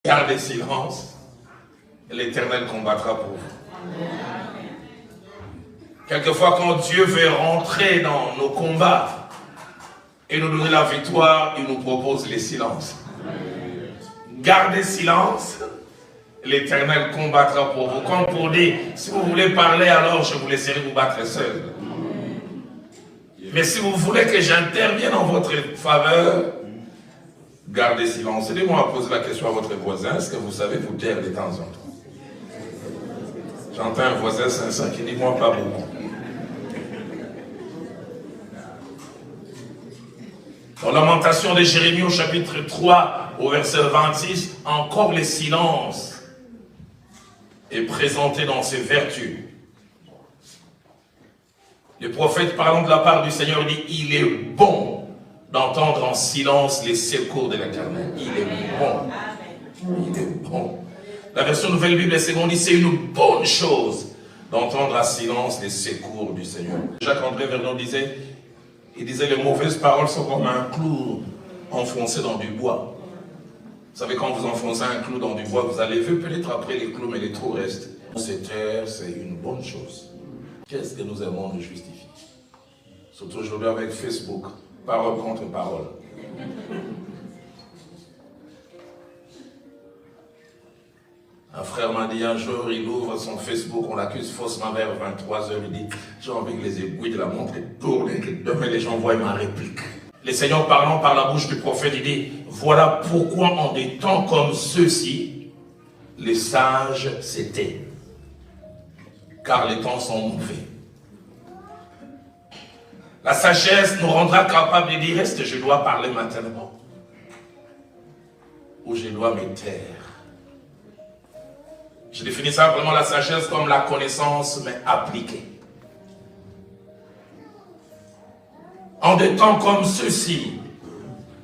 Gardez silence, et l'Éternel combattra pour vous. Quelquefois, quand Dieu veut rentrer dans nos combats et nous donner la victoire, il nous propose les silences. Gardez silence, l'Éternel combattra pour vous. Comme pour dire, si vous voulez parler, alors je vous laisserai vous battre seul. Mais si vous voulez que j'intervienne en votre faveur, gardez silence. Aidez-moi à poser la question à votre voisin. Est-ce que vous savez vous taire de temps en temps? J'entends un voisin sincère qui dit, moi pas beaucoup. Dans Lamentation de Jérémie au chapitre 3, au verset 26, encore le silence est présenté dans ses vertus. Le prophète parlant de la part du Seigneur dit, il est bon d'entendre en silence les secours de l'Éternel. Il est bon. Il est bon. La version Nouvelle Bible Seconde dit, c'est une bonne chose d'entendre en silence les secours du Seigneur. Jacques-André Vernon disait, les mauvaises paroles sont comme un clou enfoncé dans du bois. Vous savez, quand vous enfoncez un clou dans du bois, vous allez ver peut-être après les clous, mais les trous restent. Se taire, c'est une bonne chose. Qu'est-ce que nous aimons nous justifier? Surtout aujourd'hui avec Facebook, parole contre parole. Un frère m'a dit un jour, il ouvre son Facebook, on l'accuse faussement vers 23h, il dit, j'ai envie que les aiguilles de la montre tournent et que demain les gens voient ma réplique. Le Seigneur parlant par la bouche du prophète, il dit, voilà pourquoi en des temps comme ceux-ci, les sages s'étaient, car les temps sont mauvais. La sagesse nous rendra capable de dire, est-ce que je dois parler maintenant? Ou je dois me taire? Je définis simplement la sagesse comme la connaissance, mais appliquée. En des temps comme ceux-ci,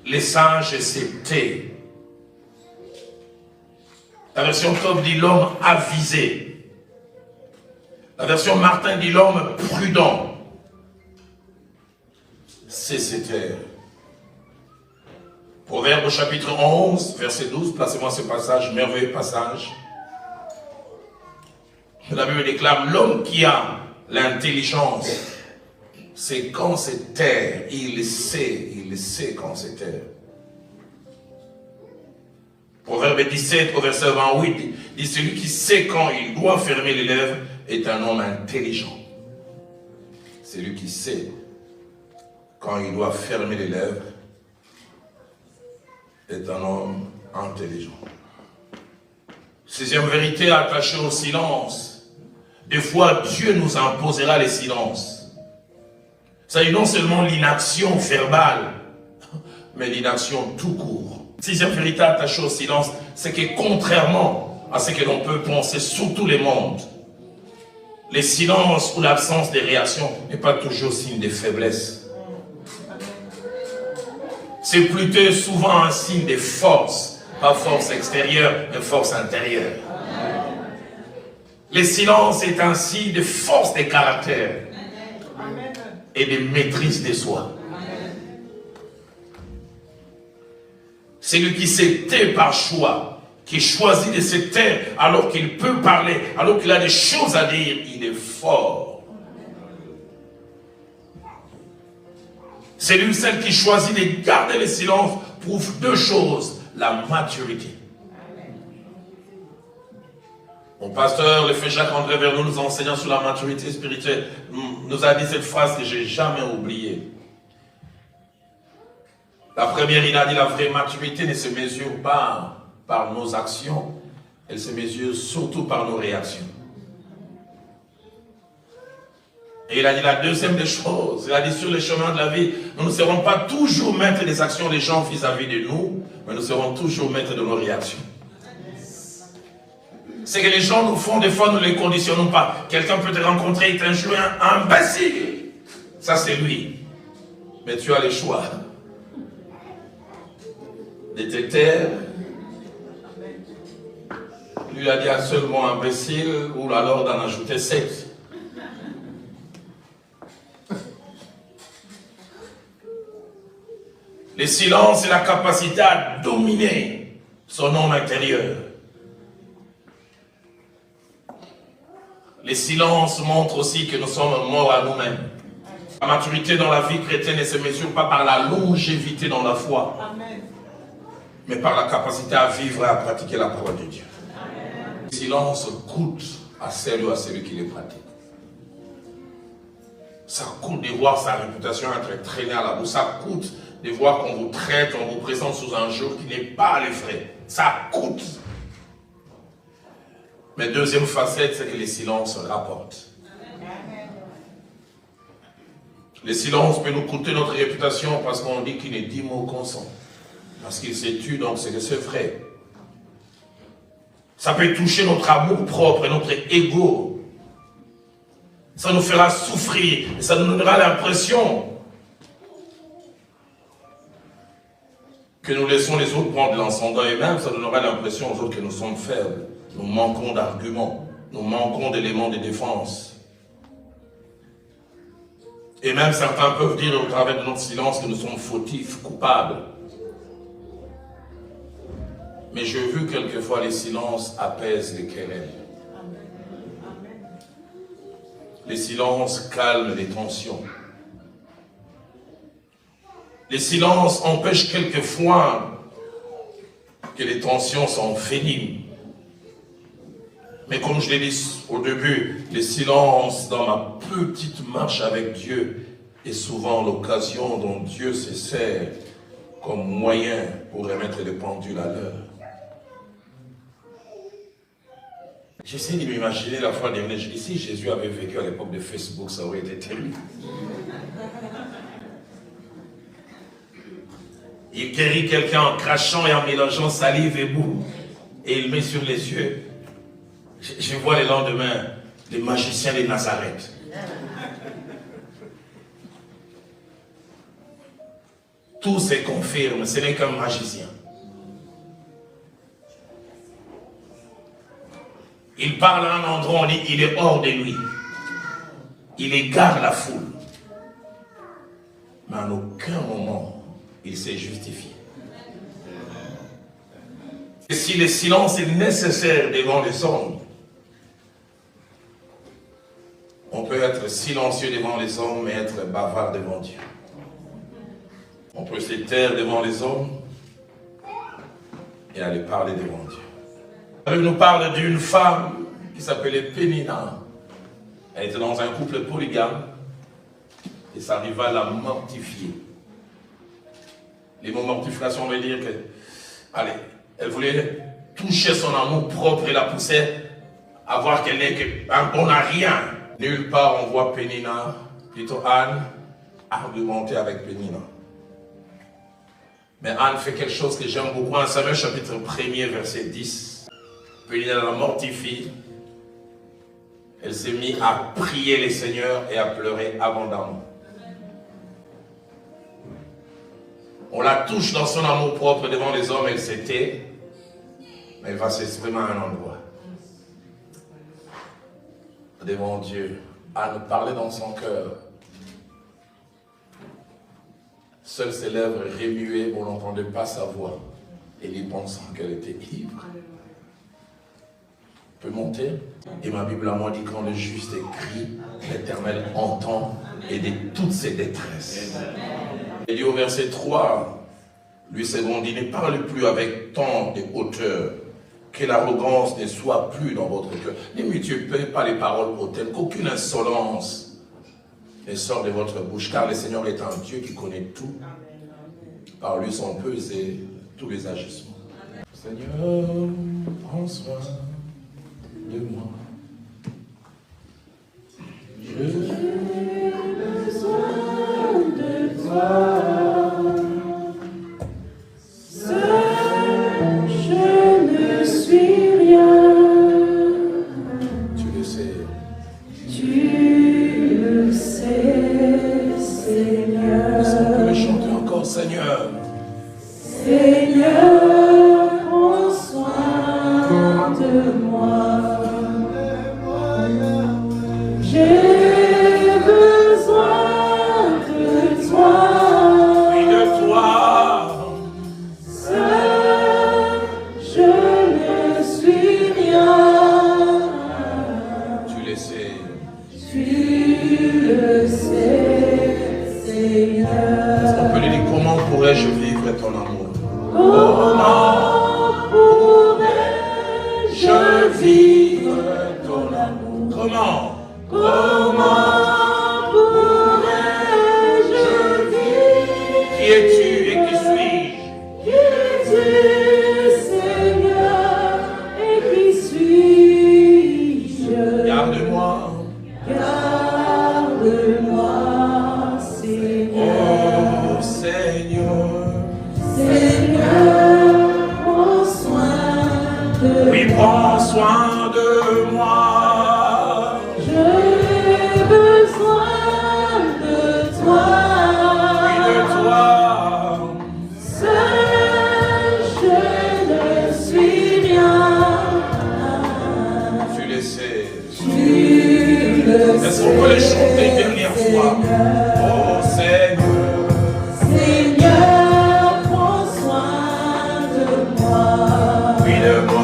les sages s'étaient. La version Top dit l'homme avisé. La version Martin dit l'homme prudent. C'était. Proverbe au chapitre 11, verset 12, placez-moi ce passage, merveilleux passage. La Bible déclare, l'homme qui a l'intelligence, c'est quand c'est taire, il sait quand c'est taire. Proverbe 17, au verset 28, dit, celui qui sait quand il doit fermer les lèvres est un homme intelligent. Celui qui sait quand il doit fermer les lèvres est un homme intelligent. Sixième vérité attachée au silence. Des fois, Dieu nous imposera les silences. Ça dit non seulement l'inaction verbale, mais l'inaction tout court. Sixième vérité attachée au silence, c'est que contrairement à ce que l'on peut penser sous tous les mondes, les silences ou l'absence de réaction n'est pas toujours signe de faiblesse. C'est plutôt souvent un signe de force, pas force extérieure, mais force intérieure. Le silence est un signe de force de caractère et de maîtrise de soi. Celui qui se tait par choix, qui choisit de se taire alors qu'il peut parler, alors qu'il a des choses à dire, il est fort. Celui ou celle qui choisit de garder le silence prouve deux choses, la maturité. Mon pasteur, le frère Jacques-André Vernon, nous enseignant sur la maturité spirituelle, nous a dit cette phrase que je n'ai jamais oubliée. La première, il a dit, la vraie maturité ne se mesure pas par nos actions, elle se mesure surtout par nos réactions. Et il a dit la deuxième des choses, il a dit sur le chemin de la vie, nous ne serons pas toujours maîtres des actions des gens vis-à-vis de nous, mais nous serons toujours maîtres de nos réactions. C'est que les gens nous font, des fois nous ne les conditionnons pas. Quelqu'un peut te rencontrer et t'injurier un imbécile. Ça c'est lui. Mais tu as le choix de te taire. Lui a dit un seul mot imbécile ou alors d'en ajouter 7. Le silence et la capacité à dominer son homme intérieur. Les silences montrent aussi que nous sommes morts à nous-mêmes. La maturité dans la vie chrétienne ne se mesure pas par la longévité dans la foi, mais par la capacité à vivre et à pratiquer la parole de Dieu. Le silence coûte à celle ou à celui qui les pratique. Ça coûte de voir sa réputation être traînée à la boue. Ça coûte de voir qu'on vous traite, on vous présente sous un jour qui n'est pas les vrais. Ça coûte. Mais deuxième facette, c'est que les silences rapportent. Les silences peuvent nous coûter notre réputation parce qu'on dit qu'il est 10 mots consents. Parce qu'il s'est tué, donc c'est que c'est vrai. Ça peut toucher notre amour propre et notre ego. Ça nous fera souffrir et ça nous donnera l'impression que nous laissons les autres prendre l'ascendant et même ça donnera l'impression aux autres que nous sommes faibles. Nous manquons d'arguments, nous manquons d'éléments de défense. Et même certains peuvent dire au travers de notre silence que nous sommes fautifs, coupables. Mais j'ai vu quelquefois les silences apaisent les querelles. Les silences calment les tensions. Les silences empêchent quelquefois que les tensions s'enveniment. Mais comme je l'ai dit au début, les silences dans ma petite marche avec Dieu est souvent l'occasion dont Dieu se sert comme moyen pour remettre les pendules à l'heure. J'essaie de m'imaginer la fois dernière, si Jésus avait vécu à l'époque de Facebook, ça aurait été terrible. Il guérit quelqu'un en crachant et en mélangeant salive et boue. Et il met sur les yeux. Je vois le lendemain les magiciens de Nazareth. Tout se confirme, ce n'est qu'un magicien. Il parle à un endroit, on dit il est hors de lui. Il égare la foule. Mais en aucun moment, il s'est justifié. Et si le silence est nécessaire devant les hommes, on peut être silencieux devant les hommes, mais être bavard devant Dieu. On peut se taire devant les hommes et aller parler devant Dieu. Elle nous parle d'une femme qui s'appelait Pénina. Elle était dans un couple polygame et ça arriva à la mortifier. Les mots mortification veut dire que, allez, elle voulait toucher son amour propre et la pousser à voir qu'elle n'est qu'un bon à rien. Nulle part on voit Pénina, plutôt Anne, argumenter avec Pénina. Mais Anne fait quelque chose que j'aime beaucoup. En Samuel chapitre 1er, verset 10. Pénina la mortifie. Elle s'est mise à prier les seigneurs et à pleurer abondamment. On la touche dans son amour propre devant les hommes, elle se tait, mais elle va s'exprimer à un endroit. Devant Dieu, Anne parlait dans son cœur. Seules ses lèvres remuaient, on n'entendait pas sa voix. Et lui pensant qu'elle était ivre. On peut monter. Et ma Bible à moi dit quand le juste écrit, l'Éternel entend et de toutes ses détresses. Il dit au verset 3, lui second dit, ne parle plus avec tant de hauteur, que l'arrogance ne soit plus dans votre cœur. Ne multipliez pas les paroles hautaines, qu'aucune insolence ne sort de votre bouche, car le Seigneur est un Dieu qui connaît tout. Par lui sont pesés tous les agissements. Seigneur, prends soin de moi. J'ai besoin de toi. Seul, je ne suis rien. Tu le sais. Tu le sais, Seigneur. Est-ce qu'on peut le chanter encore, Seigneur? Seigneur, prends soin de moi. J'ai besoin de toi. Oui, de toi. Seul, vivre ton amour. Comment? Comment pourrais-je vivre? Qui es-tu et qui suis-je? Qui es-tu, Seigneur, et qui suis-je? Garde-moi. Garde-moi, Seigneur. Oh Seigneur. Seigneur, prends soin de moi. Oui, prends soin de moi. J'ai besoin de toi. Oui, de toi. Seul, je ne suis rien. Tu le sais. Tu le sais. Est-ce qu'on peut le chanter une dernière fois? Oh Seigneur. Seigneur, prends soin de moi. Oui, de moi.